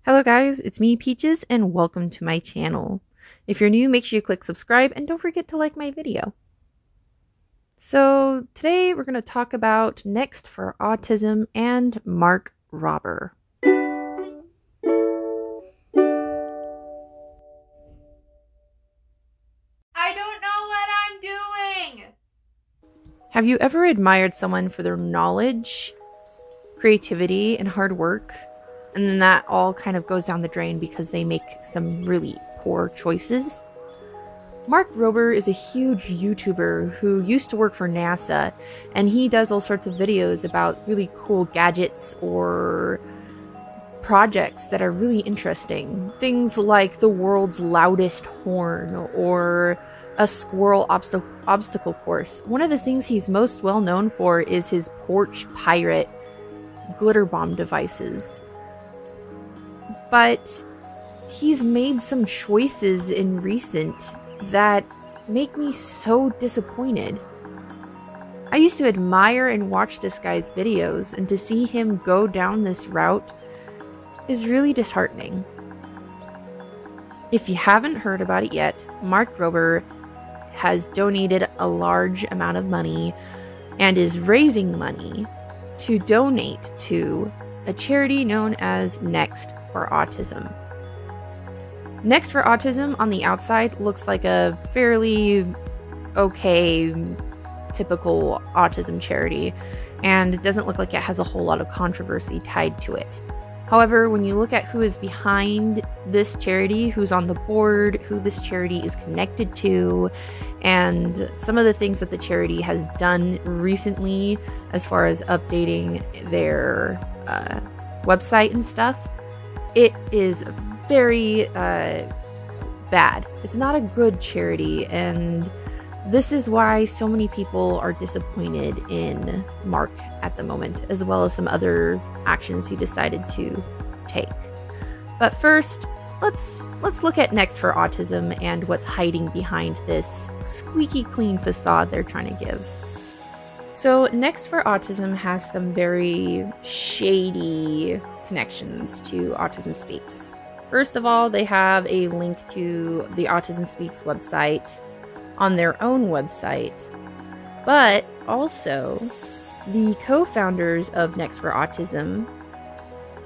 Hello guys, it's me Peaches and welcome to my channel. If you're new, make sure you click subscribe and don't forget to like my video. So today we're going to talk about Next for Autism and Mark Rober. I don't know what I'm doing! Have you ever admired someone for their knowledge, creativity, and hard work? And then that all kind of goes down the drain because they make some really poor choices. Mark Rober is a huge YouTuber who used to work for NASA, and he does all sorts of videos about really cool gadgets or projects that are really interesting. Things like the world's loudest horn or a squirrel obstacle course. One of the things he's most well known for is his porch pirate glitter bomb devices. But he's made some choices in recent that make me so disappointed. I used to admire and watch this guy's videos, and to see him go down this route is really disheartening. If you haven't heard about it yet, Mark Rober has donated a large amount of money and is raising money to donate to a charity known as Next for Autism. Next for Autism on the outside looks like a fairly okay, typical autism charity, and it doesn't look like it has a whole lot of controversy tied to it. However, when you look at who is behind this charity, who's on the board, who this charity is connected to, and some of the things that the charity has done recently as far as updating their website and stuff, it is very bad. It's not a good charity, and this is why so many people are disappointed in Mark at the moment, as well as some other actions he decided to take. But first, let's look at Next for Autism and what's hiding behind this squeaky clean facade they're trying to give. So Next for Autism has some very shady connections to Autism Speaks. First of all, they have a link to the Autism Speaks website on their own website, but also the co-founders of Next for Autism,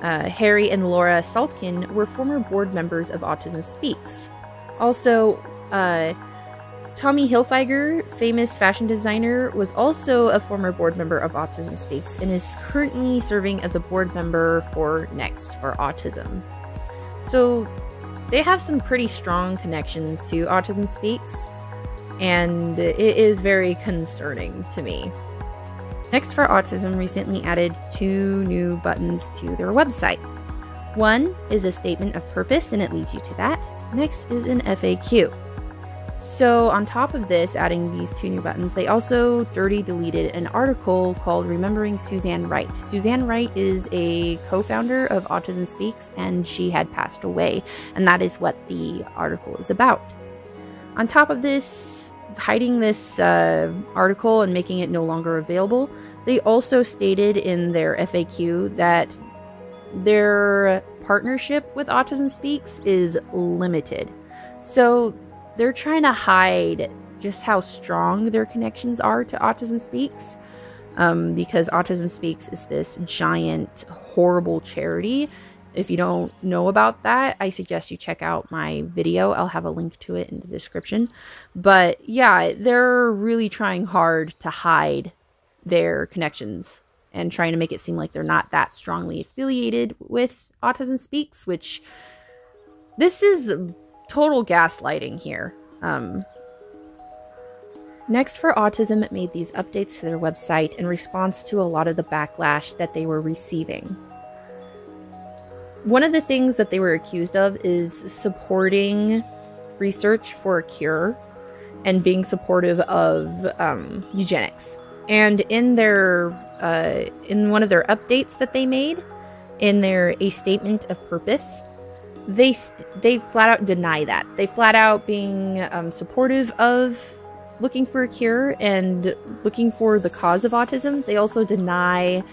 Harry and Laura Saltkin, were former board members of Autism Speaks. Also, Tommy Hilfiger, famous fashion designer, was also a former board member of Autism Speaks and is currently serving as a board member for Next for Autism. So they have some pretty strong connections to Autism Speaks, and it is very concerning to me. Next for Autism recently added 2 new buttons to their website. One is a statement of purpose, and it leads you to that. Next is an FAQ. So on top of this, adding these 2 new buttons, they also dirty deleted an article called Remembering Suzanne Wright. Suzanne Wright is a co-founder of Autism Speaks, and she had passed away, and that is what the article is about. On top of this, hiding this article and making it no longer available, they also stated in their FAQ that their partnership with Autism Speaks is limited. So they're trying to hide just how strong their connections are to Autism Speaks, because Autism Speaks is this giant, horrible charity. If you don't know about that, I suggest you check out my video. I'll have a link to it in the description. But yeah, they're really trying hard to hide their connections and trying to make it seem like they're not that strongly affiliated with Autism Speaks, which this is total gaslighting here. Next for Autism made these updates to their website in response to a lot of the backlash that they were receiving. One of the things that they were accused of is supporting research for a cure and being supportive of eugenics. And in their in one of their updates that they made, in their A Statement of Purpose, they flat out deny that. They flat out being supportive of looking for a cure and looking for the cause of autism. They also deny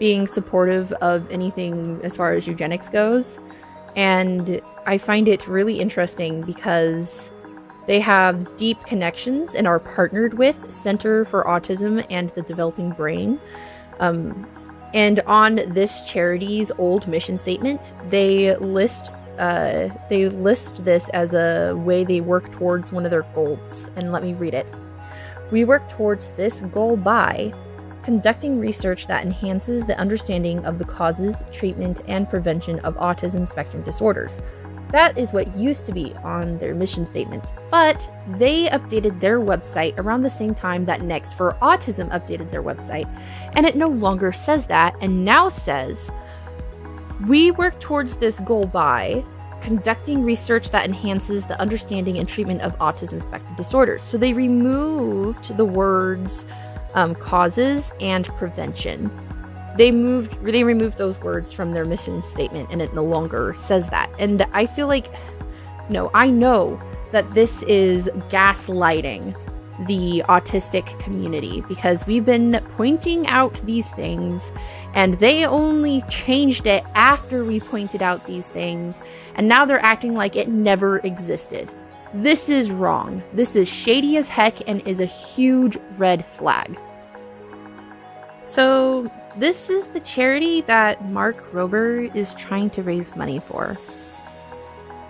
being supportive of anything as far as eugenics goes. And I find it really interesting because they have deep connections and are partnered with Center for Autism and the Developing Brain. And on this charity's old mission statement, they list this as a way they work towards one of their goals. And let me read it. We work towards this goal by conducting research that enhances the understanding of the causes, treatment, and prevention of autism spectrum disorders. That is what used to be on their mission statement, but they updated their website around the same time that Next for Autism updated their website, and it no longer says that, and now says, we work towards this goal by conducting research that enhances the understanding and treatment of autism spectrum disorders. So they removed the words causes and prevention. They removed those words from their mission statement, and it no longer says that. And I feel like, no, I know that this is gaslighting the autistic community, because we've been pointing out these things and they only changed it after we pointed out these things, and now they're acting like it never existed. This is wrong. This is shady as heck and is a huge red flag. So this is the charity that Mark Rober is trying to raise money for.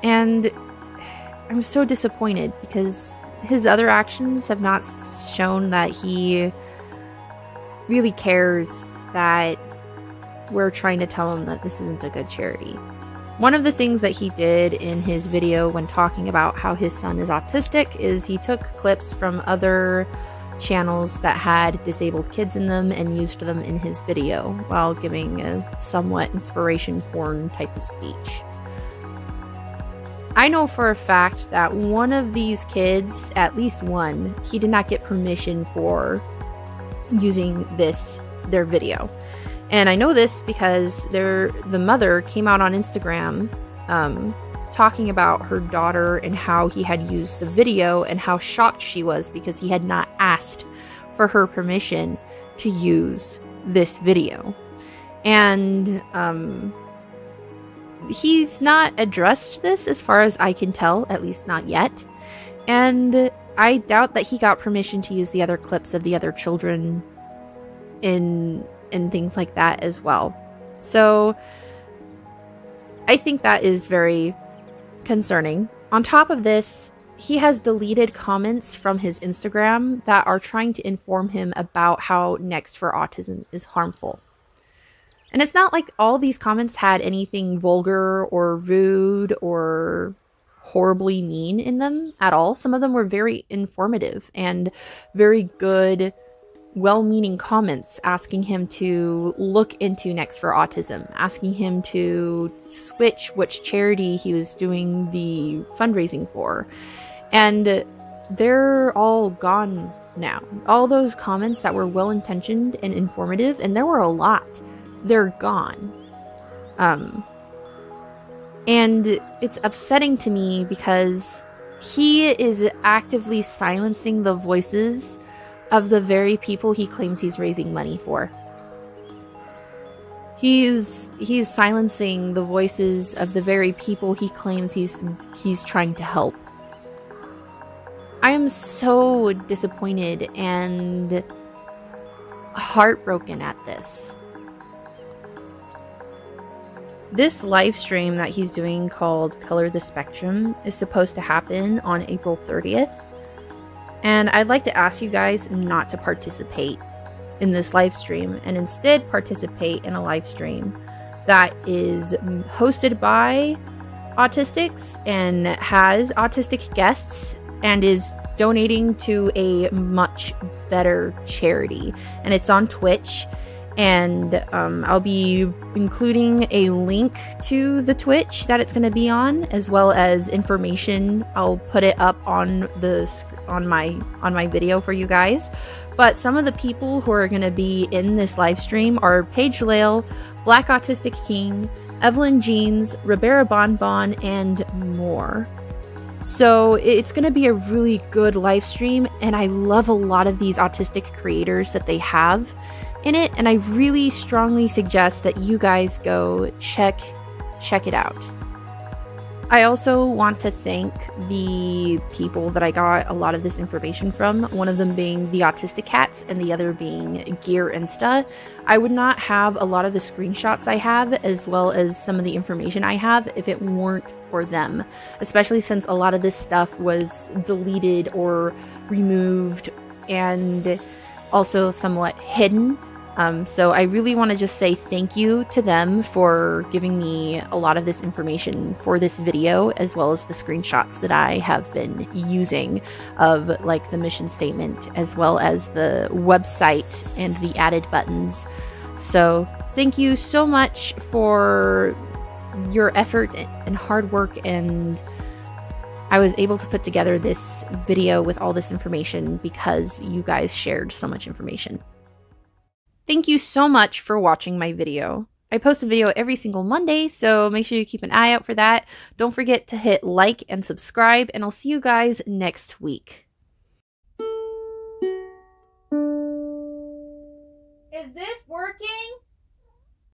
And I'm so disappointed because his other actions have not shown that he really cares that we're trying to tell him that this isn't a good charity. One of the things that he did in his video when talking about how his son is autistic is he took clips from other channels that had disabled kids in them and used them in his video while giving a somewhat inspiration porn type of speech. I know for a fact that one of these kids, at least one, he did not get permission for using their video. And I know this because the mother came out on Instagram talking about her daughter and how he had used the video and how shocked she was because he had not asked for her permission to use this video. And he's not addressed this as far as I can tell, at least not yet. And I doubt that he got permission to use the other clips of the other children in things like that as well. So I think that is very concerning. On top of this, he has deleted comments from his Instagram that are trying to inform him about how Next for Autism is harmful. And it's not like all these comments had anything vulgar or rude or horribly mean in them at all. Some of them were very informative and very good, well-meaning comments asking him to look into Next for Autism, asking him to switch which charity he was doing the fundraising for. And they're all gone now. All those comments that were well-intentioned and informative, and there were a lot, they're gone. And it's upsetting to me because he is actively silencing the voices of the very people he claims he's raising money for. He's silencing the voices of the very people he claims he's trying to help. I am so disappointed and heartbroken at this. This live stream that he's doing called Color the Spectrum is supposed to happen on April 30th. And I'd like to ask you guys not to participate in this live stream and instead participate in a live stream that is hosted by autistics and has autistic guests and is donating to a much better charity. And it's on Twitch. And I'll be including a link to the Twitch that it's going to be on, as well as information. I'll put it up on my video for you guys. But some of the people who are going to be in this live stream are Paige Lale, Black Autistic King, Evelyn Jeans, Ribera Bonbon, and more. So it's going to be a really good live stream, and I love a lot of these autistic creators that they have. in it, and I really strongly suggest that you guys go check it out. I also want to thank the people that I got a lot of this information from, one of them being the Autistic Cats and the other being Gear Insta. I would not have a lot of the screenshots I have, as well as some of the information I have, if it weren't for them, especially since a lot of this stuff was deleted or removed and also somewhat hidden. So I really want to just say thank you to them for giving me a lot of this information for this video, as well as the screenshots that I have been using of like the mission statement, as well as the website and the added buttons. So thank you so much for your effort and hard work, and I was able to put together this video with all this information because you guys shared so much information. Thank you so much for watching my video. I post a video every single Monday, so make sure you keep an eye out for that. Don't forget to hit like and subscribe, and I'll see you guys next week. Is this working?